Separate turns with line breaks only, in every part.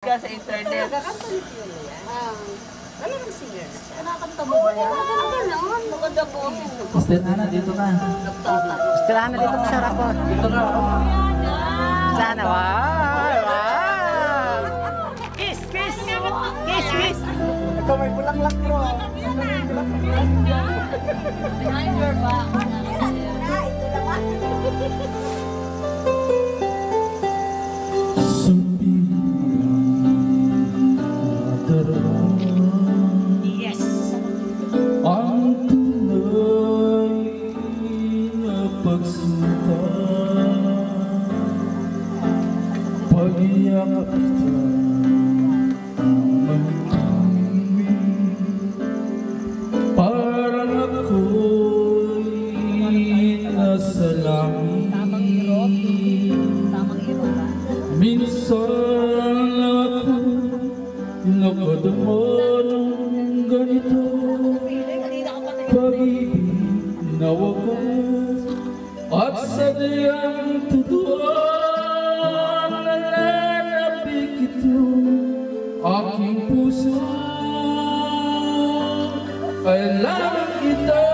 Ka sa internet.
Kakantalik yun na yan. Talagang singer na siya.
Nakakanta mo ba yan?
Ganon. Maganda boses.
Sister Ana, dito ka. Sister Ana, dito ka sa rapot. Dito ka. Sana, wow! Wow! Kiss, kiss! Kiss, kiss!
Ito may bulaklak bro.
Driver ba? Ito naman.
Yes!
Ang tunay na pagsunta, pag-iyak kita parang ako'y nasa langit.
Tamang hirap. Tamang hirap ba?
Minsan ako nakadama ng ganito, pag-ibig na wagas at sadyang tutuan, nananapik ito aking puso. Kailangan kita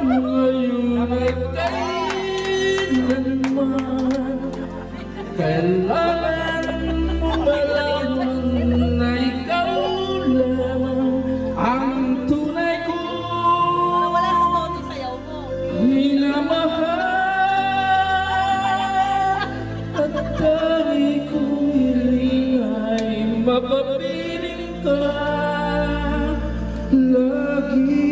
ngayon at kailanman. Kailangan mo malaman na ikaw lamang ang tunay ko.
Wala sa moto sayaw mo.
Minamahal at tangi kong hiling ay mapapiling ka lagi.